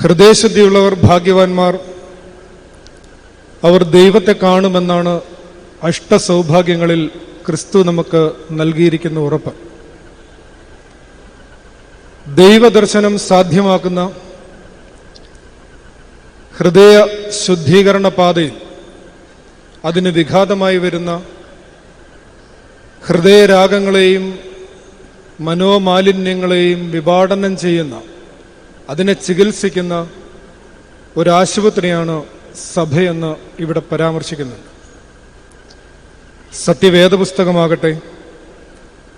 ഹൃദയശുദ്ധിയുള്ളവർ ഭാഗ്യവാന്മാർ, അവർ ദൈവത്തെ കാണുമെന്നാണ് അഷ്ടസൗഭാഗ്യങ്ങളിൽ ക്രിസ്തു നമുക്ക് നൽകിയിരിക്കുന്ന ഉറപ്പ്. ദൈവദർശനം സാധ്യമാക്കുന്ന ഹൃദയ ശുദ്ധീകരണ പാതയിൽ അതിന് വിഘാതമായി വരുന്ന ഹൃദയരാഗങ്ങളെയും മനോമാലിന്യങ്ങളെയും വിഭാടനം ചെയ്യുന്ന, അതിനെ ചികിത്സിക്കുന്ന ഒരാശുപത്രിയാണ് സഭയെന്ന് ഇവിടെ പരാമർശിക്കുന്നുണ്ട്. സത്യവേദപുസ്തകമാകട്ടെ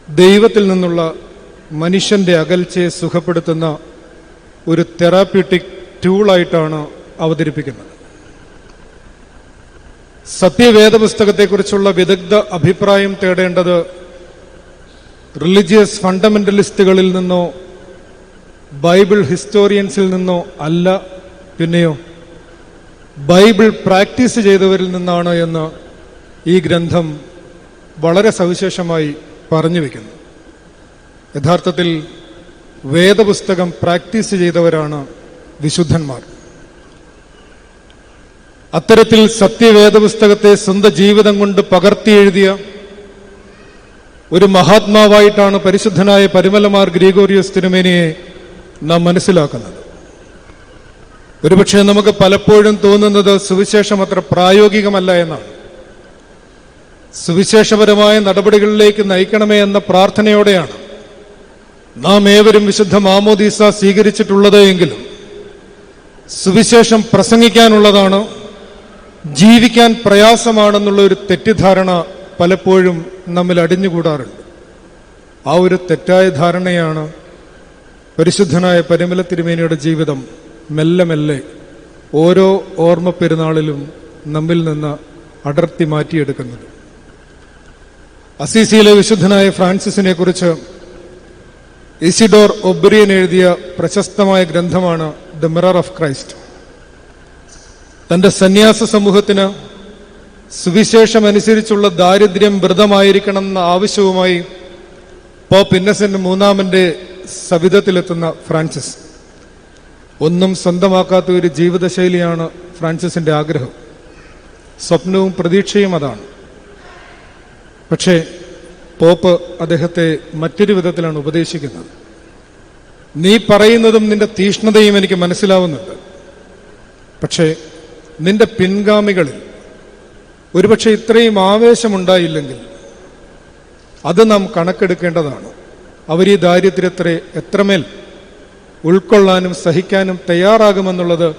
ദൈവത്തിൽ നിന്നുള്ള മനുഷ്യന്റെ അകൽച്ചയെ സുഖപ്പെടുത്തുന്ന ഒരു തെറാപ്യൂട്ടിക് ടൂളായിട്ടാണ് അവതരിപ്പിക്കുന്നത്. സത്യവേദപുസ്തകത്തെക്കുറിച്ചുള്ള വിദഗ്ധ അഭിപ്രായം തേടേണ്ടത് റിലീജിയസ് ഫണ്ടമെന്റലിസ്റ്റുകളിൽ നിന്നോ ബൈബിൾ ഹിസ്റ്റോറിയൻസിൽ നിന്നോ അല്ല, പിന്നെയോ ബൈബിൾ പ്രാക്ടീസ് ചെയ്തവരിൽ നിന്നാണ് എന്ന് ഈ ഗ്രന്ഥം വളരെ സവിശേഷമായി പറഞ്ഞു വയ്ക്കുന്നു. യഥാർത്ഥത്തിൽ വേദപുസ്തകം പ്രാക്ടീസ് ചെയ്തവരാണ് വിശുദ്ധന്മാർ. അത്തരത്തിൽ സത്യവേദപുസ്തകത്തെ സ്വന്തം ജീവിതം കൊണ്ട് പകർത്തി എഴുതിയ ഒരു മഹാത്മാവായിട്ടാണ് പരിശുദ്ധനായ പരിമലമാർ ഗ്രിഗോറിയോസ് തിരുമേനിയെ നാം മനസ്സിലാക്കുന്നത്. ഒരുപക്ഷെ നമുക്ക് പലപ്പോഴും തോന്നുന്നത് സുവിശേഷം അത്ര പ്രായോഗികമല്ല എന്നാണ്. സുവിശേഷപരമായ നടപടികളിലേക്ക് നയിക്കണമേ എന്ന പ്രാർത്ഥനയോടെയാണ് നാം ഏവരും വിശുദ്ധ മാമോദീസ സ്വീകരിച്ചിട്ടുള്ളത് എങ്കിലും സുവിശേഷം പ്രസംഗിക്കാനുള്ളതാണ്, ജീവിക്കാൻ പ്രയാസമാണെന്നുള്ള ഒരു തെറ്റിദ്ധാരണ പലപ്പോഴും നമ്മിൽ അടിഞ്ഞുകൂടാറുണ്ട്. ആ ഒരു തെറ്റായ ധാരണയാണ് പരിശുദ്ധനായ പരിമല തിരുമേനിയുടെ ജീവിതം മെല്ലെ മെല്ലെ ഓരോ ഓർമ്മ പെരുന്നാളിലും നമ്മിൽ നിന്ന് അടർത്തി മാറ്റിയെടുക്കുന്നത്. അസീസിയിലെ വിശുദ്ധനായ ഫ്രാൻസിസിനെ കുറിച്ച് ഇസിഡോർ ഒബ്രിയൻ എഴുതിയ പ്രശസ്തമായ ഗ്രന്ഥമാണ് ദ മിറർ ഓഫ് ക്രൈസ്റ്റ്. തന്റെ സന്യാസ സമൂഹത്തിന് സുവിശേഷമനുസരിച്ചുള്ള ദാരിദ്ര്യം വ്രതമായിരിക്കണം എന്ന ആവശ്യവുമായി പോപ്പ് ഇന്നസെന്റ് മൂന്നാമന്റെ സവിധത്തിലെത്തുന്ന ഫ്രാൻസിസ്. ഒന്നും സ്വന്തമാക്കാത്ത ഒരു ജീവിതശൈലിയാണ് ഫ്രാൻസിസിന്റെ ആഗ്രഹം. സ്വപ്നവും പ്രതീക്ഷയും അതാണ്. പക്ഷേ പോപ്പ് അദ്ദേഹത്തെ മറ്റൊരു വിധത്തിലാണ് ഉപദേശിക്കുന്നത്. നീ പറയുന്നതും നിന്റെ തീഷ്ണതയും എനിക്ക് മനസ്സിലാവുന്നുണ്ട്. പക്ഷേ നിന്റെ പിൻഗാമികളിൽ ഒരുപക്ഷെ ഇത്രയും ആവേശമുണ്ടായില്ലെങ്കിൽ അത് നാം കണക്കെടുക്കേണ്ടതാണ്. അവർ ഈ ദാരിദ്ര്യത്തെ എത്രമേൽ ഉൾക്കൊള്ളാനും സഹിക്കാനും തയ്യാറാകുമെന്നുള്ളത്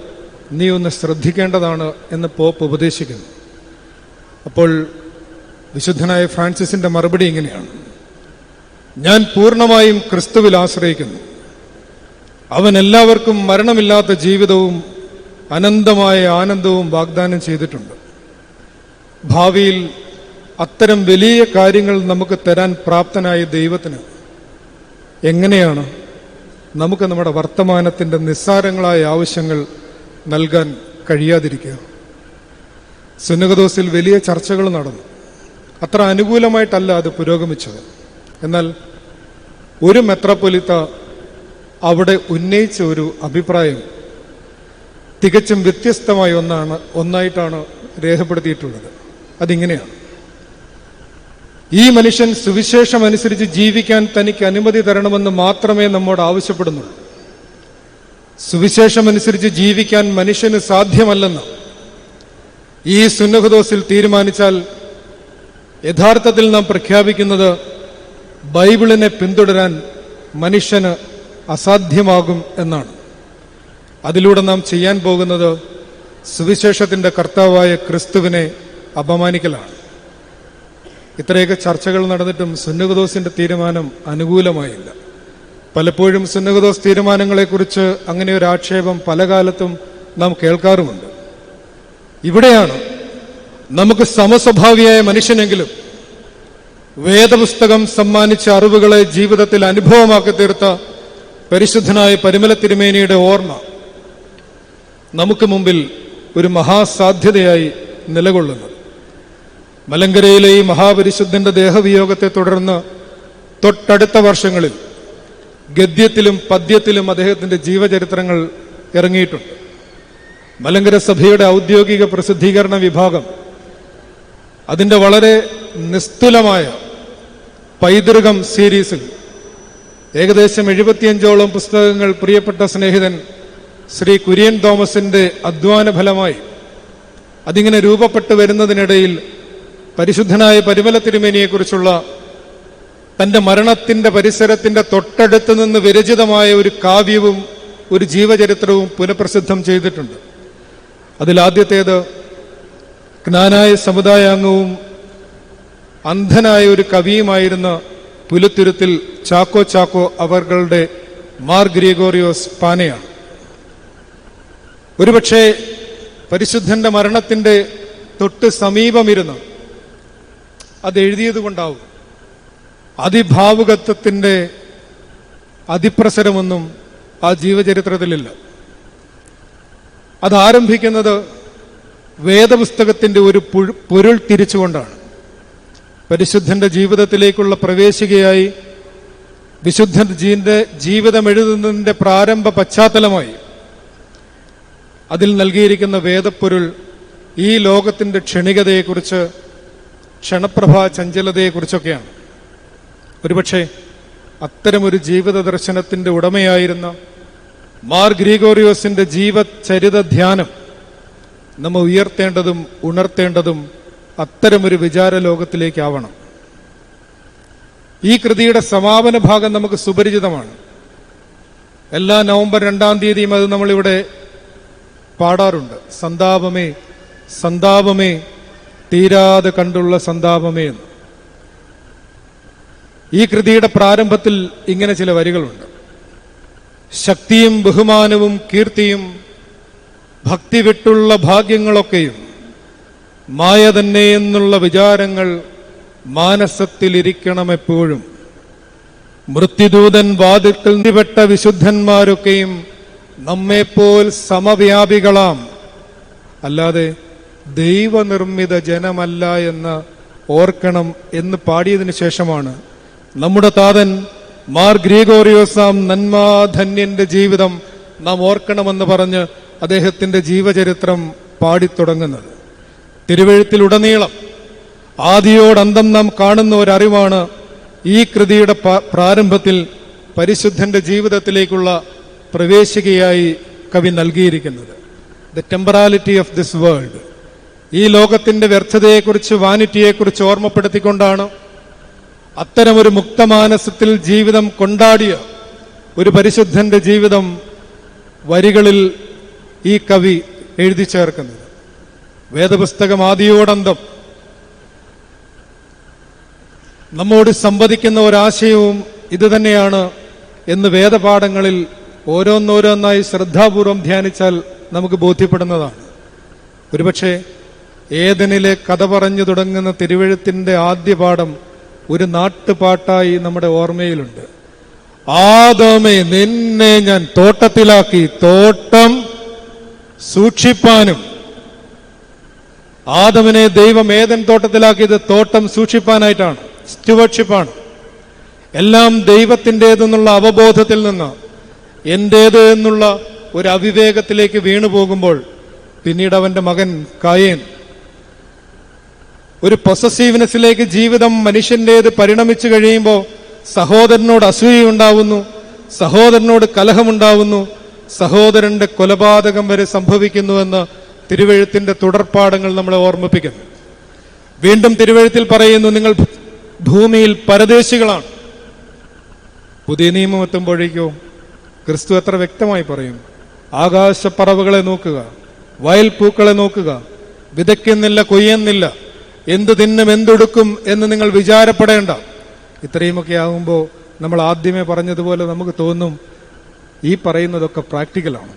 നീ ഒന്ന് ശ്രദ്ധിക്കേണ്ടതാണ് എന്ന് പോപ്പ് ഉപദേശിക്കുന്നു. അപ്പോൾ വിശുദ്ധനായ ഫ്രാൻസിസിന്റെ മറുപടി ഇങ്ങനെയാണ്: ഞാൻ പൂർണ്ണമായും ക്രിസ്തുവിൽ ആശ്രയിക്കുന്നു. അവൻ എല്ലാവർക്കും മരണമില്ലാത്ത ജീവിതവും അനന്തമായ ആനന്ദവും വാഗ്ദാനം ചെയ്തിട്ടുണ്ട്. ഭാവിയിൽ അത്തരം വലിയ കാര്യങ്ങൾ നമുക്ക് തരാൻ പ്രാപ്തനായ ദൈവത്തിന് എങ്ങനെയാണ് നമുക്ക് നമ്മുടെ വർത്തമാനത്തിൻ്റെ നിസ്സാരങ്ങളായ ആവശ്യങ്ങൾ നൽകാൻ കഴിയാതിരിക്കുക? സുന്നകദോസിൽ വലിയ ചർച്ചകൾ നടന്നു. അത്ര അനുകൂലമായിട്ടല്ല അത് പുരോഗമിച്ചത്. എന്നാൽ ഒരു മെത്രാപ്പൊലീത്ത അവിടെ ഉന്നയിച്ച ഒരു അഭിപ്രായം തികച്ചും വ്യത്യസ്തമായ ഒന്നായിട്ടാണ് രേഖപ്പെടുത്തിയിട്ടുള്ളത്. അതിങ്ങനെയാണ്: ഈ മനുഷ്യൻ സുവിശേഷം അനുസരിച്ച് ജീവിക്കാൻ തനിക്ക് അനുമതി തരണമെന്ന് മാത്രമേ നമ്മോട് ആവശ്യപ്പെടുന്നുള്ളൂ. സുവിശേഷം അനുസരിച്ച് ജീവിക്കാൻ മനുഷ്യന് സാധ്യമല്ലെന്ന് ഈ സുന്നഹദോസിൽ തീരുമാനിച്ചാൽ യഥാർത്ഥത്തിൽ നാം പ്രഖ്യാപിക്കുന്നത് ബൈബിളിനെ പിന്തുടരാൻ മനുഷ്യന് അസാധ്യമാകും എന്നാണ്. അതിലൂടെ നാം ചെയ്യാൻ പോകുന്നത് സുവിശേഷത്തിൻ്റെ കർത്താവായ ക്രിസ്തുവിനെ അപമാനിക്കലാണ്. ഇത്രയൊക്കെ ചർച്ചകൾ നടന്നിട്ടും സുന്നഹദോസിന്റെ തീരുമാനം അനുകൂലമായില്ല. പലപ്പോഴും സുന്നഹദോസ് തീരുമാനങ്ങളെക്കുറിച്ച് അങ്ങനെ ഒരു ആക്ഷേപം പല കാലത്തും നാം കേൾക്കാറുമുണ്ട്. ഇവിടെയാണ് നമുക്ക് സമസ്വഭാവിയായ മനുഷ്യനെങ്കിലും വേദപുസ്തകം സമ്മാനിച്ച അറിവുകളെ ജീവിതത്തിൽ അനുഭവമാക്കി തീർത്ത പരിശുദ്ധനായ പരിമല തിരുമേനിയുടെ ഓർമ്മ നമുക്ക് മുമ്പിൽ ഒരു മഹാസാധ്യതയായി നിലകൊള്ളുന്നത്. മലങ്കരയിലെ ഈ മഹാപരിശുദ്ധന്റെ ദേഹവിയോഗത്തെ തുടർന്ന് തൊട്ടടുത്ത വർഷങ്ങളിൽ ഗദ്യത്തിലും പദ്യത്തിലും അദ്ദേഹത്തിന്റെ ജീവചരിത്രങ്ങൾ ഇറങ്ങിയിട്ടുണ്ട്. മലങ്കര സഭയുടെ ഔദ്യോഗിക പ്രസിദ്ധീകരണ വിഭാഗം അതിൻ്റെ വളരെ നിസ്തുലമായ പൈതൃകം സീരീസിൽ ഏകദേശം 75ഓളം പുസ്തകങ്ങൾ പ്രിയപ്പെട്ട സ്നേഹിതൻ ശ്രീ കുര്യൻ തോമസിൻ്റെ അധ്വാന ഫലമായി അതിങ്ങനെ രൂപപ്പെട്ടു വരുന്നതിനിടയിൽ പരിശുദ്ധനായ പരിമല തിരുമേനിയെക്കുറിച്ചുള്ള തൻ്റെ മരണത്തിൻ്റെ പരിസരത്തിൻ്റെ തൊട്ടടുത്ത് നിന്ന് വിരചിതമായ ഒരു കാവ്യവും ഒരു ജീവചരിത്രവും പുനഃപ്രസിദ്ധം ചെയ്തിട്ടുണ്ട്. അതിലാദ്യത്തേത് ജ്ഞാനായ സമുദായാംഗവും അന്ധനായ ഒരു കവിയുമായിരുന്ന പുലുത്തുരുത്തിൽ ചാക്കോ അവരുടെ മാർ ഗ്രിഗോറിയോസ് പാനയാണ്. ഒരുപക്ഷെ പരിശുദ്ധന്റെ മരണത്തിൻ്റെ തൊട്ട് സമീപമിരുന്ന് അത് എഴുതിയത് കൊണ്ടാവും അതിഭാവുകത്വത്തിൻ്റെ അതിപ്രസരമൊന്നും ആ ജീവചരിത്രത്തിലില്ല. അതാരംഭിക്കുന്നത് വേദപുസ്തകത്തിൻ്റെ ഒരു പൊരുൾ തിരിച്ചുകൊണ്ടാണ്. പരിശുദ്ധന്റെ ജീവിതത്തിലേക്കുള്ള പ്രവേശികയായി വിശുദ്ധന്റെ ജീവിതം എഴുതുന്നതിൻ്റെ പ്രാരംഭ പശ്ചാത്തലമായി അതിൽ നൽകിയിരിക്കുന്ന വേദപ്പൊരുൾ ഈ ലോകത്തിൻ്റെ ക്ഷണികതയെക്കുറിച്ച്, ക്ഷണപ്രഭാ ചഞ്ചലതയെക്കുറിച്ചൊക്കെയാണ്. ഒരുപക്ഷെ അത്തരമൊരു ജീവിത ദർശനത്തിൻ്റെ ഉടമയായിരുന്ന മാർ ഗ്രിഗോറിയോസിന്റെ ജീവചരിത ധ്യാനം നമ്മ ഉയർത്തേണ്ടതും ഉണർത്തേണ്ടതും അത്തരമൊരു വിചാര ലോകത്തിലേക്കാവണം. ഈ കൃതിയുടെ സമാപന ഭാഗം നമുക്ക് സുപരിചിതമാണ്. എല്ലാ നവംബർ 2-ാം തീയതിയും അത് നമ്മളിവിടെ പാടാറുണ്ട്. സന്താപമേ സന്താപമേ തീരാതെ കണ്ടുള്ള സന്താപമേ എന്ന്. ഈ കൃതിയുടെ പ്രാരംഭത്തിൽ ഇങ്ങനെ ചില വരികളുണ്ട്. ശക്തിയും ബഹുമാനവും കീർത്തിയും ഭക്തി വിട്ടുള്ള ഭാഗ്യങ്ങളൊക്കെയും മായ തന്നെ എന്നുള്ള വിചാരങ്ങൾ മാനസത്തിലിരിക്കണം എപ്പോഴും. മൃത്യുദൂതൻ വാതിൽക്കൽ നിപ്പെട്ട വിശുദ്ധന്മാരൊക്കെയും നമ്മെപ്പോൽ സമവ്യാപികളാം, അല്ലാതെ ദൈവനിർമ്മിത ജനമല്ല എന്ന് ഓർക്കണം എന്ന് പാടിയതിനു ശേഷമാണ് നമ്മുടെ താതൻ മാർ ഗ്രിഗോറിയോസാം നന്മാധന്യന്റെ ജീവിതം നാം ഓർക്കണമെന്ന് പറഞ്ഞ് അദ്ദേഹത്തിന്റെ ജീവചരിത്രം പാടിത്തുടങ്ങുന്നത്. തിരുവെഴുത്തിലുടനീളം ആദിയോടന്തം നാം കാണുന്ന ഒരറിവാണ് ഈ കൃതിയുടെ പ്രാരംഭത്തിൽ പരിശുദ്ധന്റെ ജീവിതത്തിലേക്കുള്ള പ്രവേശികയായി കവി നൽകിയിരിക്കുന്നത്. ദ ടെമ്പറാലിറ്റി ഓഫ് ദിസ് വേൾഡ്, ഈ ലോകത്തിന്റെ വ്യർത്ഥതയെക്കുറിച്ച്, വാനിറ്റിയെക്കുറിച്ച് ഓർമ്മപ്പെടുത്തിക്കൊണ്ടാണ് അത്തരമൊരു മുക്തമാനസത്തിൽ ജീവിതം കൊണ്ടാടിയ ഒരു പരിശുദ്ധന്റെ ജീവിതം വരികളിൽ ഈ കവി എഴുതി ചേർക്കുന്നത്. വേദപുസ്തകം ആദിയോടന്തം നമ്മോട് സംവദിക്കുന്ന ഒരാശയവും ഇതുതന്നെയാണ് എന്ന് വേദപാഠങ്ങളിൽ ഓരോന്നോരോന്നായി ശ്രദ്ധാപൂർവം ധ്യാനിച്ചാൽ നമുക്ക് ബോധ്യപ്പെടുന്നതാണ്. ഒരുപക്ഷെ ഏദനിലെ കഥ പറഞ്ഞു തുടങ്ങുന്ന തിരുവെഴുത്തിന്റെ ആദ്യ പാഠം ഒരു നാട്ടുപാട്ടായി നമ്മുടെ ഓർമ്മയിലുണ്ട്. ആദമേ നിന്നെ ഞാൻ തോട്ടത്തിലാക്കി, തോട്ടം സൂക്ഷിപ്പാനും. ആദമിനെ ദൈവം ഏദൻ തോട്ടത്തിലാക്കിയത് തോട്ടം സൂക്ഷിപ്പാനായിട്ടാണ്, സ്റ്റുവർഷിപ്പാണ്. എല്ലാം ദൈവത്തിൻ്റെതെന്നുള്ള അവബോധത്തിൽ നിന്ന് എന്റേത് എന്നുള്ള ഒരു അവിവേകത്തിലേക്ക് വീണു പോകുമ്പോൾ പിന്നീട് അവന്റെ മകൻ കായേൻ ഒരു പൊസസീവ്നെസ്സിലേക്ക് ജീവിതം മനുഷ്യന്റേത് പരിണമിച്ചു കഴിയുമ്പോൾ സഹോദരനോട് അസൂയയുണ്ടാവുന്നു, സഹോദരനോട് കലഹമുണ്ടാവുന്നു, സഹോദരന്റെ കൊലപാതകം വരെ സംഭവിക്കുന്നുവെന്ന് തിരുവെഴുത്തിന്റെ തുടർപ്പാഠങ്ങൾ നമ്മളെ ഓർമ്മിപ്പിക്കുന്നു. വീണ്ടും തിരുവെഴുത്തിൽ പറയുന്നു, നിങ്ങൾ ഭൂമിയിൽ പരദേശികളാണ്. പുതിയ നിയമം എത്തുമ്പോഴേക്കോ ക്രിസ്തു എത്ര വ്യക്തമായി പറയും, ആകാശപ്പറവുകളെ നോക്കുക, വയൽ പൂക്കളെ നോക്കുക, വിതയ്ക്കുന്നില്ല, കൊയ്യുന്നില്ല, എന്തു തിന്നും എന്തൊടുക്കും എന്ന് നിങ്ങൾ വിചാരപ്പെടേണ്ട. ഇത്രയുമൊക്കെ ആകുമ്പോൾ നമ്മൾ ആദ്യമേ പറഞ്ഞതുപോലെ നമുക്ക് തോന്നും ഈ പറയുന്നതൊക്കെ പ്രാക്ടിക്കലാണ്.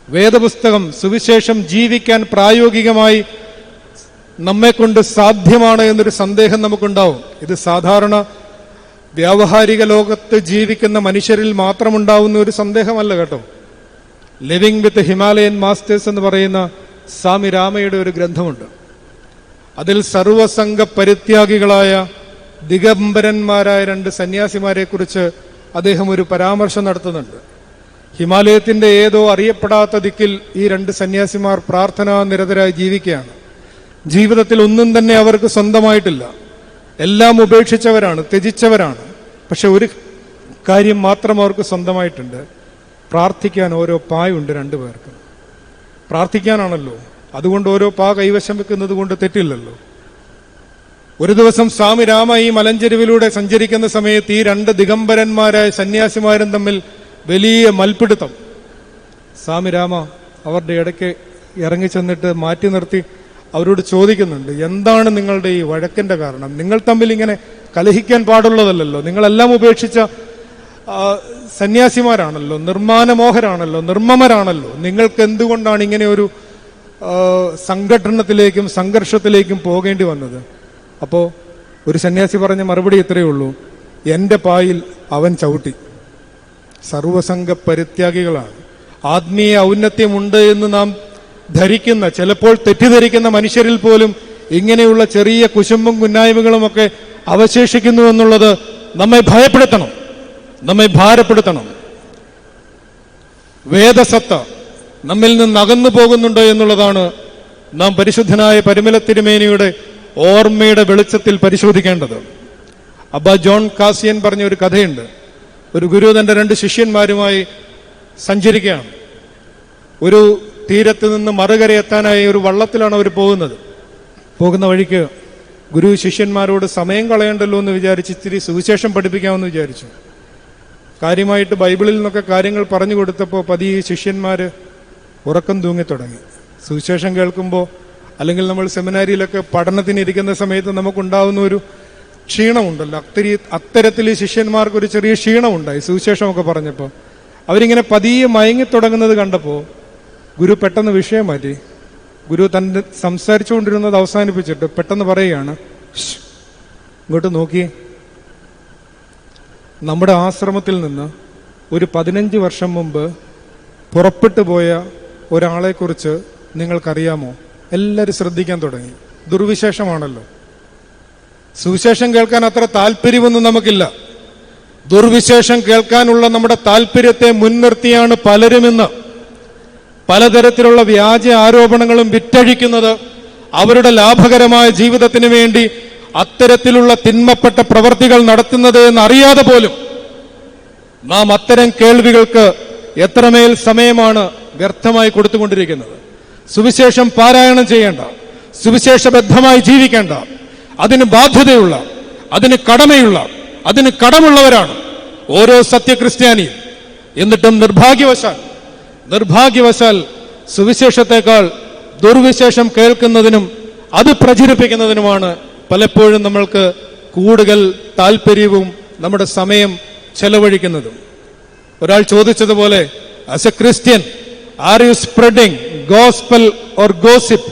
വേദപുസ്തകം, സുവിശേഷം ജീവിക്കാൻ പ്രായോഗികമായി നമ്മെക്കൊണ്ട് സാധ്യമാണ് എന്നൊരു സന്ദേഹം നമുക്കുണ്ടാവും. ഇത് സാധാരണ വ്യാവഹാരിക ലോകത്ത് ജീവിക്കുന്ന മനുഷ്യരിൽ മാത്രമുണ്ടാവുന്ന ഒരു സന്ദേഹമല്ല കേട്ടോ. ലിവിങ് വിത്ത് ഹിമാലയൻ മാസ്റ്റേഴ്സ് എന്ന് പറയുന്ന സ്വാമി രാമയുടെ ഒരു ഗ്രന്ഥമുണ്ട്. അതിൽ സർവസംഘ പരിത്യാഗികളായ ദിഗംബരന്മാരായ 2 സന്യാസിമാരെ കുറിച്ച് അദ്ദേഹം ഒരു പരാമർശം നടത്തുന്നുണ്ട്. ഹിമാലയത്തിന്റെ ഏതോ അറിയപ്പെടാത്ത ദിക്കിൽ ഈ രണ്ട് സന്യാസിമാർ പ്രാർത്ഥനാ നിരതരായി ജീവിക്കുകയാണ്. ജീവിതത്തിൽ ഒന്നും തന്നെ അവർക്ക് സ്വന്തമായിട്ടില്ല. എല്ലാം ഉപേക്ഷിച്ചവരാണ്, ത്യജിച്ചവരാണ്. പക്ഷെ ഒരു കാര്യം മാത്രം അവർക്ക് സ്വന്തമായിട്ടുണ്ട്: പ്രാർത്ഥിക്കാൻ ഓരോ പായുണ്ട് രണ്ടുപേർക്ക്. പ്രാർത്ഥിക്കാനാണല്ലോ. അതുകൊണ്ട് ഓരോ പാ കൈവശം വെക്കുന്നത് കൊണ്ട് തെറ്റില്ലല്ലോ. ഒരു ദിവസം സ്വാമി രാമ ഈ മലഞ്ചെരുവിലൂടെ സഞ്ചരിക്കുന്ന സമയത്ത് ഈ രണ്ട് ദിഗംബരന്മാരായ സന്യാസിമാരും തമ്മിൽ വലിയ മൽപ്പിടുത്തം. സ്വാമി രാമ അവരുടെ ഇടയ്ക്ക് ഇറങ്ങി ചെന്നിട്ട് മാറ്റി നിർത്തി അവരോട് ചോദിക്കുന്നുണ്ട്, എന്താണ് നിങ്ങളുടെ ഈ വഴക്കിന്റെ കാരണം? നിങ്ങൾ തമ്മിൽ ഇങ്ങനെ കലഹിക്കാൻ പാടുള്ളതല്ലോ. നിങ്ങളെല്ലാം ഉപേക്ഷിച്ച സന്യാസിമാരാണല്ലോ, നിർമ്മാനമോഹരാണല്ലോ, നിർമ്മമരാണല്ലോ. നിങ്ങൾക്ക് എന്തുകൊണ്ടാണ് ഇങ്ങനെ ഒരു സംഘടനത്തിലേക്കും സംഘർഷത്തിലേക്കും പോകേണ്ടി വന്നത്? അപ്പോ ഒരു സന്യാസി പറഞ്ഞ മറുപടി ഇത്രയേ ഉള്ളൂ: എന്റെ പായിൽ അവൻ ചവിട്ടി. സർവസംഘ പരിത്യാഗികളാണ്. ആത്മീയ ഔന്നത്യമുണ്ട് എന്ന് നാം ധരിക്കുന്ന, ചിലപ്പോൾ തെറ്റിദ്ധരിക്കുന്ന മനുഷ്യരിൽ പോലും ഇങ്ങനെയുള്ള ചെറിയ കുശുമ്പും കുന്നായ്മകളുമൊക്കെ അവശേഷിക്കുന്നു എന്നുള്ളത് നമ്മെ ഭയപ്പെടുത്തണം, നമ്മെ ഭാരപ്പെടുത്തണം. വേദസത്ത നമ്മിൽ നിന്ന് അകന്നു പോകുന്നുണ്ടോ എന്നുള്ളതാണ് നാം പരിശുദ്ധനായ പരിമല തിരുമേനിയുടെ ഓർമ്മയുടെ വെളിച്ചത്തിൽ പരിശോധിക്കേണ്ടത്. അബ്ബാ ജോൺ കാസിയൻ പറഞ്ഞ ഒരു കഥയുണ്ട്. ഒരു ഗുരു തന്റെ രണ്ട് ശിഷ്യന്മാരുമായി സഞ്ചരിക്കുകയാണ്. ഒരു തീരത്ത് നിന്ന് മറുകരയെത്താനായി ഒരു വള്ളത്തിലാണ് അവർ പോകുന്നത്. പോകുന്ന വഴിക്ക് ഗുരു ശിഷ്യന്മാരോട് സമയം കളയണ്ടല്ലോ എന്ന് വിചാരിച്ച് ഇത്തിരി സുവിശേഷം പഠിപ്പിക്കാമെന്ന് വിചാരിച്ചു. കാര്യമായിട്ട് ബൈബിളിൽ നിന്നൊക്കെ കാര്യങ്ങൾ പറഞ്ഞു കൊടുത്തപ്പോൾ പതിയെ ശിഷ്യന്മാര് ഉറക്കം തൂങ്ങി തുടങ്ങി. സുവിശേഷം കേൾക്കുമ്പോൾ, അല്ലെങ്കിൽ നമ്മൾ സെമിനാരിയിലൊക്കെ പഠനത്തിന് ഇരിക്കുന്ന സമയത്ത് നമുക്കുണ്ടാവുന്ന ഒരു ക്ഷീണമുണ്ടല്ലോ, അത്തരത്തിൽ ഈ ശിഷ്യന്മാർക്ക് ഒരു ചെറിയ ക്ഷീണമുണ്ടായി സുവിശേഷമൊക്കെ പറഞ്ഞപ്പോൾ. അവരിങ്ങനെ പതിയെ മയങ്ങി തുടങ്ങുന്നത് കണ്ടപ്പോൾ ഗുരു പെട്ടെന്ന് വിഷയം മാറ്റി. ഗുരു തന്റെ സംസാരിച്ചുകൊണ്ടിരുന്നത് അവസാനിപ്പിച്ചിട്ട് പെട്ടെന്ന് പറയുകയാണ്, ഇങ്ങോട്ട് നോക്കി, നമ്മുടെ ആശ്രമത്തിൽ നിന്ന് ഒരു 15 വർഷം മുമ്പ് പുറപ്പെട്ടു പോയ ഒരാളെക്കുറിച്ച് നിങ്ങൾക്കറിയാമോ? എല്ലാവരും ശ്രദ്ധിക്കാൻ തുടങ്ങി. ദുർവിശേഷമാണല്ലോ. സുവിശേഷം കേൾക്കാൻ അത്ര താല്പര്യമൊന്നും നമുക്കില്ല. ദുർവിശേഷം കേൾക്കാനുള്ള നമ്മുടെ താല്പര്യത്തെ മുൻനിർത്തിയാണ് പലരും ഇന്ന് പലതരത്തിലുള്ള വ്യാജ ആരോപണങ്ങളും വിറ്റഴിക്കുന്നത്. അവരുടെ ലാഭകരമായ ജീവിതത്തിന് വേണ്ടി അത്തരത്തിലുള്ള തിന്മപ്പെട്ട പ്രവർത്തികൾ നടത്തുന്നത് എന്നറിയാതെ പോലും നാം അത്തരം കേൾവികൾക്ക് എത്രമേൽ സമയമാണ് വ്യർത്ഥമായി കൊടുത്തുകൊണ്ടിരിക്കുന്നത്. സുവിശേഷം പാരായണം ചെയ്യേണ്ട, സുവിശേഷബദ്ധമായി ജീവിക്കേണ്ട, അതിന് ബാധ്യതയുള്ള, അതിന് കടമയുള്ള, അതിന് കടമുള്ളവരാണ് ഓരോ സത്യക്രിസ്ത്യാനിയും. എന്നിട്ടും നിർഭാഗ്യവശാൽ സുവിശേഷത്തെക്കാൾ ദുർവിശേഷം കേൾക്കുന്നതിനും അത് പ്രചരിപ്പിക്കുന്നതിനുമാണ് പലപ്പോഴും നമ്മൾക്ക് കൂടുതൽ താല്പര്യവും നമ്മുടെ സമയം ചെലവഴിക്കുന്നതും. ഒരാൾ ചോദിച്ചതുപോലെ, as a Christian are you spreading gospel or gossip?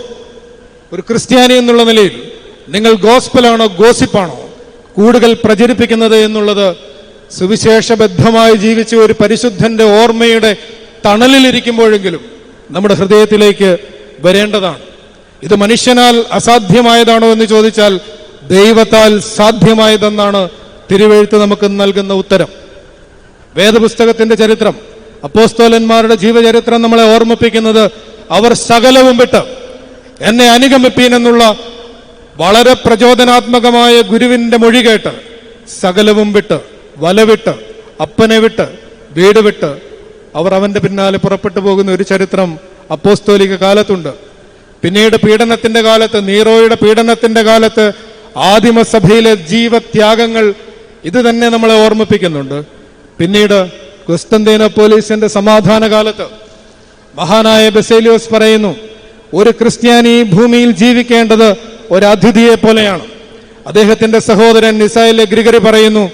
ഒരു ക്രിസ്ത്യാനി എന്നുള്ള നിലയിൽ നിങ്ങൾ ഗോസ്പലാണോ ഗോസിപ്പാണോ കൂടുതൽ പ്രചരിപ്പിക്കുന്നത് എന്നുള്ളത് സുവിശേഷബദ്ധമായി ജീവിച്ച ഒരു പരിശുദ്ധന്റെ ഓർമ്മയുടെ തണലിലിരിക്കുമ്പോഴെങ്കിലും നമ്മുടെ ഹൃദയത്തിലേക്ക് വരേണ്ടതാണ്. ഇത് മനുഷ്യനാൽ അസാധ്യമായതാണോ എന്ന് ചോദിച്ചാൽ ദൈവത്താൽ സാധ്യമായതെന്നാണ് തിരുവെഴുത്ത് നമുക്ക് നൽകുന്ന ഉത്തരം. വേദപുസ്തകത്തിന്റെ ചരിത്രം, അപ്പോസ്തലന്മാരുടെ ജീവചരിത്രം നമ്മളെ ഓർമ്മിപ്പിക്കുന്നത് അവർ സകലവും വിട്ട് എന്നെ അനുഗമിപ്പീൻ എന്നുള്ള വളരെ പ്രചോദനാത്മകമായ ഗുരുവിന്റെ മൊഴി കേട്ട് സകലവും വിട്ട്, വലവിട്ട്, അപ്പനെ വിട്ട്, വീട് വിട്ട് അവർ അവന്റെ പിന്നാലെ പുറപ്പെട്ടു പോകുന്ന ഒരു ചരിത്രം അപ്പോസ്തോലിക കാലത്തുണ്ട്. പിന്നീട് പീഡനത്തിന്റെ കാലത്ത്, നീറോയുടെ പീഡനത്തിന്റെ കാലത്ത് ആദിമസഭയിലെ ജീവത്യാഗങ്ങൾ ഇത് തന്നെ നമ്മളെ ഓർമ്മിപ്പിക്കുന്നുണ്ട്. പിന്നീട് ക്രിസ്തന്തീനോപ്പോലിസിന്റെ സമാധാന കാലത്ത് മഹാനായ ബെസേലിയോസ് പറയുന്നു, ഒരു ക്രിസ്ത്യാനി ഭൂമിയിൽ ജീവിക്കേണ്ടത് ഒരു അതിഥിയെ പോലെയാണ്. അദ്ദേഹത്തിന്റെ സഹോദരൻ നിസായിലെ ഗ്രിഗറി പറയുന്നു,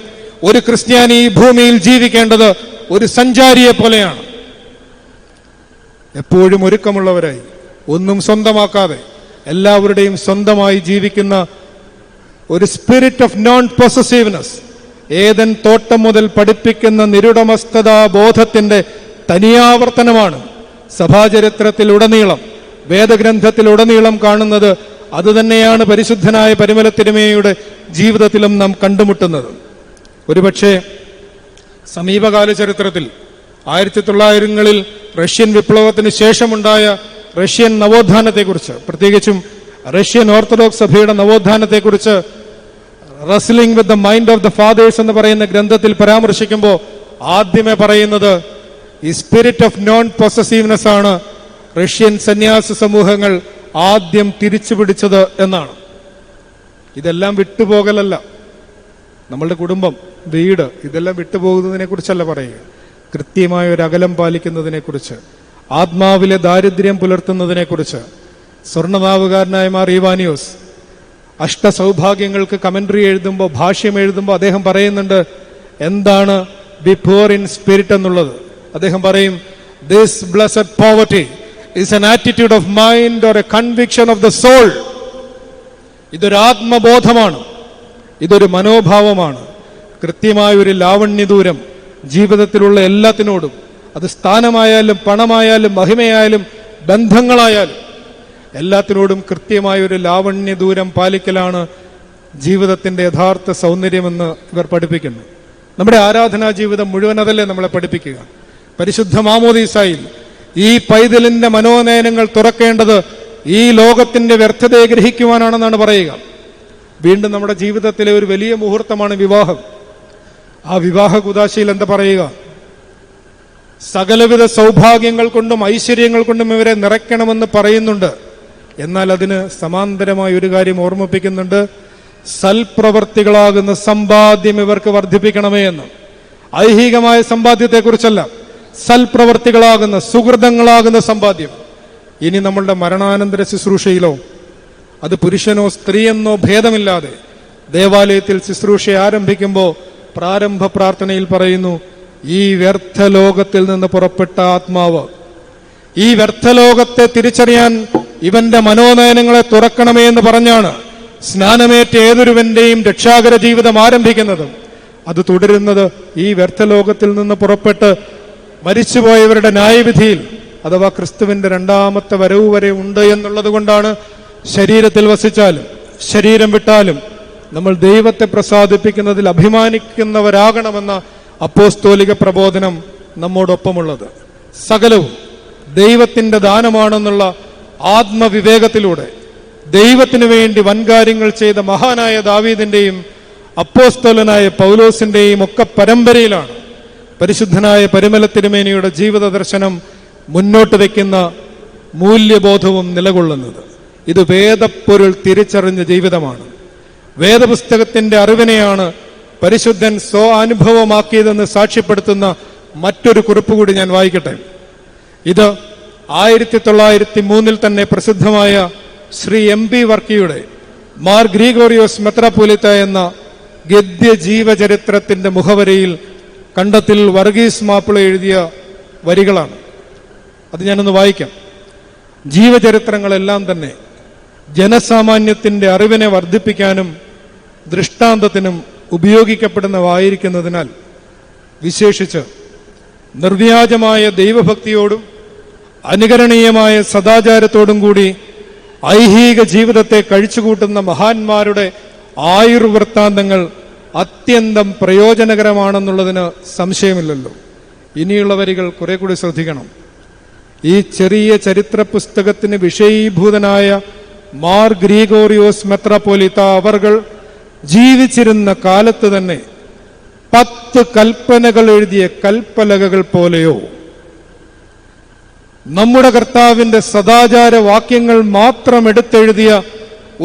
ഒരു ക്രിസ്ത്യാനി ഭൂമിയിൽ ജീവിക്കേണ്ടത് ഒരു സഞ്ചാരിയെ പോലെയാണ്. എപ്പോഴും ഒരുക്കമുള്ളവരായി, ഒന്നും സ്വന്തമാക്കാതെ എല്ലാവരുടെയും സ്വന്തമായി ജീവിക്കുന്ന ഒരു സ്പിരിറ്റ് ഓഫ് നോൺ പൊസസീവ്നെസ് ഏതൻ തോട്ടം മുതൽ പഠിപ്പിക്കുന്ന നിരുടമസ്ഥതാ ബോധത്തിന്റെ തനിയാവർത്തനമാണ് സഭാചരിത്രത്തിലുടനീളം, വേദഗ്രന്ഥത്തിലുടനീളം കാണുന്നത്. അതുതന്നെയാണ് പരിശുദ്ധനായ പരിമല തിരുമേനിയുടെ ജീവിതത്തിലും നാം കണ്ടുമുട്ടുന്നത്. ഒരുപക്ഷെ സമീപകാല ചരിത്രത്തിൽ 1900-കളിൽ റഷ്യൻ വിപ്ലവത്തിന് ശേഷമുണ്ടായ റഷ്യൻ നവോത്ഥാനത്തെക്കുറിച്ച്, പ്രത്യേകിച്ചും റഷ്യൻ ഓർത്തഡോക്സ് സഭയുടെ നവോത്ഥാനത്തെക്കുറിച്ച് wrestling with the mind of the fathers എന്ന് പറയുന്ന ഗ്രന്ഥത്തിൽ പരാമർശിക്കുമ്പോൾ ആദ്യമേ പറയുന്നത് ഈ സ്പിരിറ്റ് ഓഫ് നോൺ പൊസസീവ്നെസ് ആണ് റഷ്യൻ സന്യാസ സമൂഹങ്ങൾ ആദ്യം തിരിച്ചു പിടിച്ചത് എന്നാണ്. ഇതെല്ലാം വിട്ടുപോകലല്ല, നമ്മളുടെ കുടുംബം, വീട്, ഇതെല്ലാം വിട്ടുപോകുന്നതിനെ കുറിച്ചല്ല പറയുക. കൃത്യമായ ഒരു അകലം പാലിക്കുന്നതിനെ കുറിച്ച്, ആത്മാവിലെ ദാരിദ്ര്യം പുലർത്തുന്നതിനെ കുറിച്ച്. സ്വർണ്ണനാവുകാരനായ മാർ ഈവാനിയോസ് അഷ്ടസൗഭാഗ്യങ്ങൾക്ക് കമന്ററി എഴുതുമ്പോൾ, ഭാഷ്യം എഴുതുമ്പോൾ അദ്ദേഹം പറയുന്നുണ്ട് എന്താണ് ബി പൂർ ഇൻ സ്പിരിറ്റ് എന്നുള്ളത്. അദ്ദേഹം പറയും, this blessed poverty is an attitude of mind or a conviction of the soul. ഇതൊരു ആത്മബോധമാണ്, ഇതൊരു മനോഭാവമാണ്. കൃത്യമായ ഒരു ലാവണ്യദൂരം ജീവിതത്തിലുള്ള എല്ലാത്തിനോടും, അത് സ്ഥാനമായാലും പണമായാലും മഹിമയായാലും ബന്ധങ്ങളായാലും എല്ലാത്തിനോടും കൃത്യമായ ഒരു ലാവണ്യദൂരം പാലിക്കലാണ് ജീവിതത്തിന്റെ യഥാർത്ഥ സൗന്ദര്യമെന്ന് ഇവർ പഠിപ്പിക്കുന്നു. നമ്മുടെ ആരാധനാ ജീവിതം മുഴുവൻ അതല്ലേ നമ്മളെ പഠിപ്പിക്കുക. പരിശുദ്ധ മാമോദീസായിൽ ഈ പൈതലിന്റെ മനോനയനങ്ങൾ തുറക്കേണ്ടത് ഈ ലോകത്തിന്റെ വ്യർത്ഥതയെ ഗ്രഹിക്കുവാനാണെന്നാണ് പറയുക. വീണ്ടും നമ്മുടെ ജീവിതത്തിലെ ഒരു വലിയ മുഹൂർത്തമാണ് വിവാഹം. ആ വിവാഹ കുദാശയിൽ എന്താ പറയുക? സകലവിധ സൗഭാഗ്യങ്ങൾ കൊണ്ടും ഐശ്വര്യങ്ങൾ കൊണ്ടും ഇവരെ നിറയ്ക്കണമെന്ന് പറയുന്നുണ്ട്. എന്നാൽ അതിന് സമാന്തരമായ ഒരു കാര്യം ഓർമ്മിപ്പിക്കുന്നുണ്ട്, സൽപ്രവർത്തികളാകുന്ന സമ്പാദ്യം ഇവർക്ക് വർദ്ധിപ്പിക്കണമേ എന്ന്. ഐഹികമായ സമ്പാദ്യത്തെക്കുറിച്ചല്ല, സൽപ്രവർത്തികളാകുന്ന സുഹൃതങ്ങളാകുന്ന സമ്പാദ്യം. ഇനി നമ്മളുടെ മരണാനന്തര ശുശ്രൂഷയിലോ, അത് പുരുഷനോ സ്ത്രീയെന്നോ ഭേദമില്ലാതെ ദേവാലയത്തിൽ ശുശ്രൂഷ ആരംഭിക്കുമ്പോൾ പ്രാരംഭ പ്രാർത്ഥനയിൽ പറയുന്നു, ഈ വ്യർത്ഥലോകത്തിൽ നിന്ന് പുറപ്പെട്ട ആത്മാവ്, ഈ വ്യർത്ഥലോകത്തെ തിരിച്ചറിയാൻ ഇവന്റെ മനോനയനങ്ങളെ തുറക്കണമേ എന്ന് പറഞ്ഞാണ് സ്നാനമേറ്റ ഏതൊരുവന്റെയും രക്ഷാകര ജീവിതം ആരംഭിക്കുന്നത്. അത് തുടരുന്നത് ഈ വ്യർത്ഥലോകത്തിൽ നിന്ന് പുറപ്പെട്ട് മരിച്ചുപോയവരുടെ ന്യായവിധിയിൽ, അഥവാ ക്രിസ്തുവിന്റെ രണ്ടാമത്തെ വരവ് വരെ ഉണ്ട് എന്നുള്ളത് കൊണ്ടാണ് ശരീരത്തിൽ വസിച്ചാലും ശരീരം വിട്ടാലും നമ്മൾ ദൈവത്തെ പ്രസാദിപ്പിക്കുന്നതിൽ അഭിമാനിക്കുന്നവരാകണമെന്ന അപ്പോസ്തോലിക പ്രബോധനം നമ്മോടൊപ്പമുള്ളത്. സകലവും ദൈവത്തിന്റെ ദാനമാണെന്നുള്ള ആത്മവിവേകത്തിലൂടെ ദൈവത്തിനു വേണ്ടി വൻകാര്യങ്ങൾ ചെയ്ത മഹാനായ ദാവീദിന്റെയും അപ്പോസ്തലനായ പൗലോസിന്റെയും ഒക്കെ പരമ്പരയിലാണ് പരിശുദ്ധനായ പരിമല തിരുമേനിയുടെ ജീവിത ദർശനം മുന്നോട്ട് വയ്ക്കുന്ന മൂല്യബോധവും നിലകൊള്ളുന്നത്. ഇത് വേദപ്പൊരുൾ തിരിച്ചറിഞ്ഞ ജീവിതമാണ്. വേദപുസ്തകത്തിന്റെ അറിവിനെയാണ് പരിശുദ്ധൻ സ്വാനുഭവമാക്കിയതെന്ന് സാക്ഷ്യപ്പെടുത്തുന്ന മറ്റൊരു കുറിപ്പ് കൂടി ഞാൻ വായിക്കട്ടെ. ഇത് 1903 തന്നെ പ്രസിദ്ധമായ ശ്രീ MP വർക്കിയുടെ മാർ ഗ്രിഗോറിയോസ് മെത്രാപ്പോലീത്ത എന്ന ഗദ്യ ജീവചരിത്രത്തിന്റെ മുഖവരയിൽ കണ്ടത്തിൽ വർഗീസ് മാപ്പിള എഴുതിയ വരികളാണ്. അത് ഞാനൊന്ന് വായിക്കാം. ജീവചരിത്രങ്ങളെല്ലാം തന്നെ ജനസാമാന്യത്തിന്റെ അറിവിനെ വർദ്ധിപ്പിക്കാനും ദൃഷ്ടാന്തത്തിനും ഉപയോഗിക്കപ്പെടുന്നവായിരിക്കുന്നതിനാൽ വിശേഷിച്ച് നിർവ്യാജമായ ദൈവഭക്തിയോടും അനുകരണീയമായ സദാചാരത്തോടും കൂടി ഐഹിക ജീവിതത്തെ കഴിച്ചുകൂട്ടുന്ന മഹാന്മാരുടെ ആയുർവൃത്താന്തങ്ങൾ അത്യന്തം പ്രയോജനകരമാണെന്നുള്ളതിന് സംശയമില്ലല്ലോ. ഇനിയുള്ള വരികൾ കുറെ കൂടി ശ്രദ്ധിക്കണം. ഈ ചെറിയ ചരിത്ര പുസ്തകത്തിന് വിഷയീഭൂതനായ മാർ ഗ്രിഗോറിയോസ് മെത്രാപ്പോലീത്ത അവർകൾ ജീവിച്ചിരുന്ന കാലത്ത് തന്നെ 10 കൽപ്പനകൾ എഴുതിയ കൽപ്പലകകൾ പോലെയോ നമ്മുടെ കർത്താവിന്റെ സദാചാര വാക്യങ്ങൾ മാത്രം എടുത്തെഴുതിയ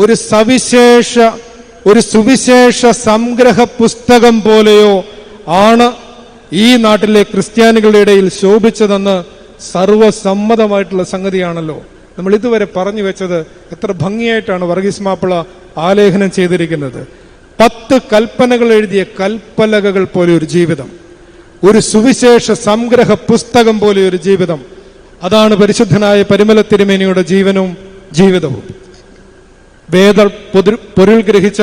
ഒരു സുവിശേഷ സംഗ്രഹ പുസ്തകം പോലെയോ ആണ് ഈ നാട്ടിലെ ക്രിസ്ത്യാനികളുടെ ഇടയിൽ ശോഭിച്ചതെന്ന് സർവസമ്മതമായിട്ടുള്ള സംഗതിയാണല്ലോ. നമ്മൾ ഇതുവരെ പറഞ്ഞു വെച്ചത് എത്ര ഭംഗിയായിട്ടാണ് വർഗീസ് മാപ്പിള ആലേഖനം ചെയ്തിരിക്കുന്നത്. 10 കൽപ്പനകൾ എഴുതിയ കൽപ്പലകകൾ പോലെ ഒരു ജീവിതം, ഒരു സുവിശേഷ സംഗ്രഹ പുസ്തകം പോലെ ഒരു ജീവിതം. അതാണ് പരിശുദ്ധനായ പരിമല തിരുമേനിയുടെ ജീവനും ജീവിതവും. വേദ പൊരുൾ ഗ്രഹിച്ച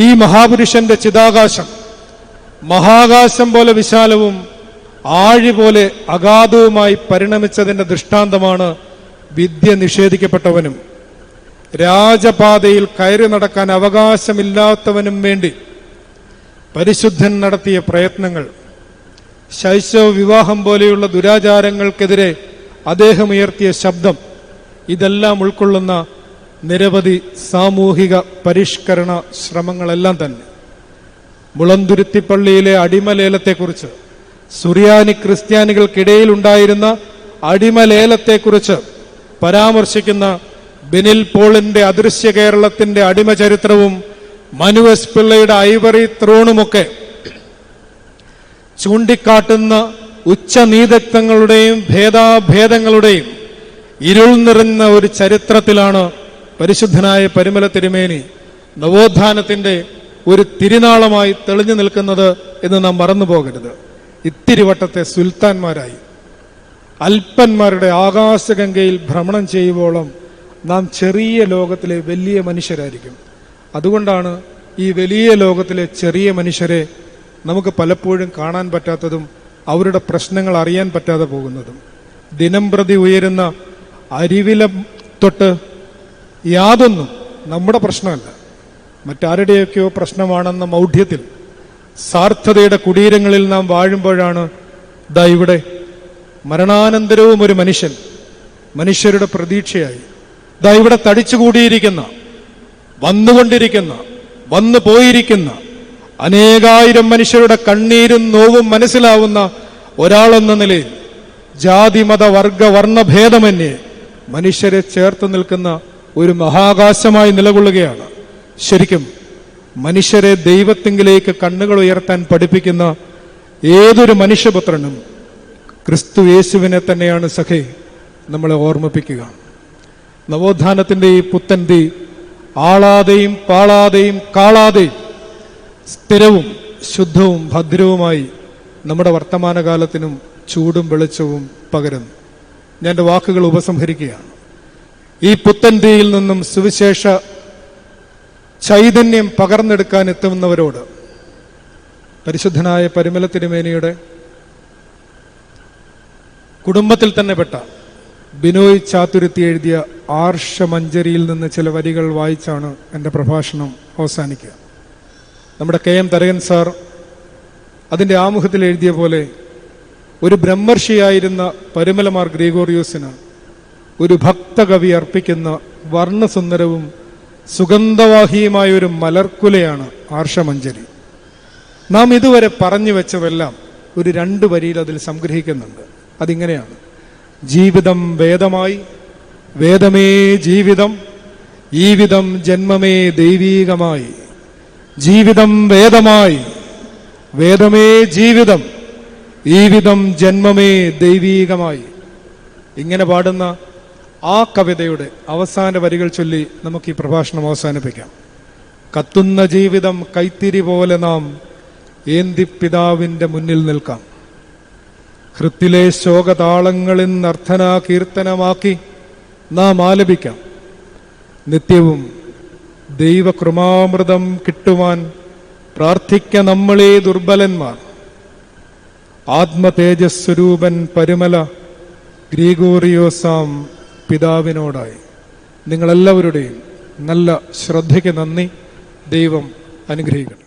ഈ മഹാപുരുഷന്റെ ചിതാകാശം മഹാകാശം പോലെ വിശാലവും ആഴി പോലെ അഗാധവുമായി പരിണമിച്ചതിന്റെ ദൃഷ്ടാന്തമാണ് വിദ്യ നിഷേധിക്കപ്പെട്ടവനും രാജപാതയിൽ കയറി നടക്കാൻ അവകാശമില്ലാത്തവനും വേണ്ടി പരിശുദ്ധൻ നടത്തിയ പ്രയത്നങ്ങൾ. ശൈശവ വിവാഹം പോലെയുള്ള ദുരാചാരങ്ങൾക്കെതിരെ അദ്ദേഹം ഉയർത്തിയ ശബ്ദം, ഇതെല്ലാം ഉൾക്കൊള്ളുന്ന നിരവധി സാമൂഹിക പരിഷ്കരണ ശ്രമങ്ങളെല്ലാം തന്നെ മുളന്തുരുത്തിപ്പള്ളിയിലെ അടിമലേലത്തെക്കുറിച്ച്, സുറിയാനി ക്രിസ്ത്യാനികൾക്കിടയിൽ ഉണ്ടായിരുന്ന അടിമലേലത്തെക്കുറിച്ച് പരാമർശിക്കുന്ന ബെനിൽ പോളിന്റെ അദൃശ്യ കേരളത്തിന്റെ അടിമ ചരിത്രവും മനു എസ് പിള്ളയുടെ ഐവറി ത്രോണുമൊക്കെ ചൂണ്ടിക്കാട്ടുന്ന ഉച്ചനീതത്വങ്ങളുടെയും ഭേദാഭേദങ്ങളുടെയും ഇരുൾ നിറഞ്ഞ ഒരു ചരിത്രത്തിലാണ് പരിശുദ്ധനായ പരിമല തിരുമേനി നവോത്ഥാനത്തിന്റെ ഒരു തിരുനാളമായി തെളിഞ്ഞു നിൽക്കുന്നത് എന്ന് നാം മറന്നു പോകരുത്. ഇത്തിരിവട്ടത്തെ സുൽത്താൻമാരായി അല്പന്മാരുടെ ആകാശഗംഗയിൽ ഭ്രമണം ചെയ്യുവോളം നാം ചെറിയ ലോകത്തിലെ വലിയ മനുഷ്യരായിരിക്കും. അതുകൊണ്ടാണ് ഈ വലിയ ലോകത്തിലെ ചെറിയ മനുഷ്യരെ നമുക്ക് പലപ്പോഴും കാണാൻ പറ്റാത്തതും അവരുടെ പ്രശ്നങ്ങൾ അറിയാൻ പറ്റാതെ പോകുന്നതും. ദിനം പ്രതി ഉയരുന്ന അരിവില തൊട്ട് യാതൊന്നും നമ്മുടെ പ്രശ്നമല്ല, മറ്റാരുടെയൊക്കെയോ പ്രശ്നമാണെന്ന മൗഢ്യത്തിൽ സാർത്ഥതയുടെ കുടീരങ്ങളിൽ നാം വാഴുമ്പോഴാണ് ദാ ഇവിടെ മരണാനന്തരവും ഒരു മനുഷ്യൻ മനുഷ്യരുടെ പ്രതീക്ഷയായി ദാ ഇവിടെ തടിച്ചുകൂടിയിരിക്കുന്ന, വന്നുകൊണ്ടിരിക്കുന്ന, വന്നു പോയിരിക്കുന്ന അനേകായിരം മനുഷ്യരുടെ കണ്ണീരും നോവും മനസ്സിലാവുന്ന ഒരാളെന്ന നിലയിൽ ജാതി മത വർഗ വർണ്ണഭേദമന്യേ മനുഷ്യരെ ചേർത്ത് നിൽക്കുന്ന ഒരു മഹാകാശമായി നിലകൊള്ളുകയാണ്. ശരിക്കും മനുഷ്യരെ ദൈവത്തിങ്കിലേക്ക് കണ്ണുകൾ ഉയർത്താൻ പഠിപ്പിക്കുന്ന ഏതൊരു മനുഷ്യപുത്രനും ക്രിസ്തു യേശുവിനെ തന്നെയാണ് സഖേ നമ്മളെ ഓർമ്മിപ്പിക്കുക. നവോത്ഥാനത്തിന്റെ ഈ പുത്തൻ തീ ആളാതെയും പാളാതെയും കാളാതെയും സ്ഥിരവും ശുദ്ധവും ഭദ്രവുമായി നമ്മുടെ വർത്തമാനകാലത്തിനും ചൂടും വെളിച്ചവും പകരുന്നു. ഞാൻ എൻ്റെ വാക്കുകൾ ഉപസംഹരിക്കുകയാണ്. ഈ പുത്തൻ തീയിൽ നിന്നും സുവിശേഷ ചൈതന്യം പകർന്നെടുക്കാൻ എത്തുന്നവരോട് പരിശുദ്ധനായ പരിമല തിരുമേനിയുടെ കുടുംബത്തിൽ തന്നെ പെട്ട ബിനോയ് ചാതുരുത്തി എഴുതിയ ആർഷമഞ്ജരിയിൽ നിന്ന് ചില വരികൾ വായിച്ചാണ് എൻ്റെ പ്രഭാഷണം അവസാനിക്കുക. നമ്മുടെ KM തരകൻ സാർ അതിൻ്റെ ആമുഖത്തിൽ എഴുതിയ പോലെ ഒരു ബ്രഹ്മർഷിയായിരുന്ന പരിമലമാർ ഗ്രിഗോറിയോസിന് ഒരു ഭക്തകവി അർപ്പിക്കുന്ന വർണ്ണസുന്ദരവും സുഗന്ധവാഹിയുമായ ഒരു മലർക്കുലയാണ് ആർഷമഞ്ജരി. നാം ഇതുവരെ പറഞ്ഞു വെച്ചതെല്ലാം ഒരു 2 വരിയിൽ അതിൽ സംഗ്രഹിക്കുന്നുണ്ട്. അതിങ്ങനെയാണ്: ജീവിതം വേദമായി, വേദമേ ജീവിതം, ഈ വിധം ജന്മമേ ദൈവീകമായി. ജീവിതം വേദമായി, വേദമേ ജീവിതം, ഈ വിധം ജന്മമേ ദൈവീകമായി. ഇങ്ങനെ പാടുന്ന ആ കവിതയുടെ അവസാന വരികൾ ചൊല്ലി നമുക്ക് ഈ പ്രഭാഷണം അവസാനിപ്പിക്കാം. കത്തുന്ന ജീവിതം കൈത്തിരി പോലെ നാം ഏന്തി പിതാവിൻ്റെ മുന്നിൽ നിൽക്കാം. ഹൃത്തിലെ ശോകതാളങ്ങളിൽ നർത്തനാ കീർത്തനമാക്കി നാം ആലപിക്കാം. നിത്യവും ദൈവകൃപാമൃതം കിട്ടുവാൻ പ്രാർത്ഥിക്ക നമ്മളെ ദുർബലന്മാർ. ആത്മതേജസ്വരൂപൻ പരിമല ഗ്രിഗോറിയോസാം പിതാവിനോടായി. നിങ്ങളെല്ലാവരുടെയും നല്ല ശ്രദ്ധയ്ക്ക് നന്ദി. ദൈവം അനുഗ്രഹിക്കട്ടെ.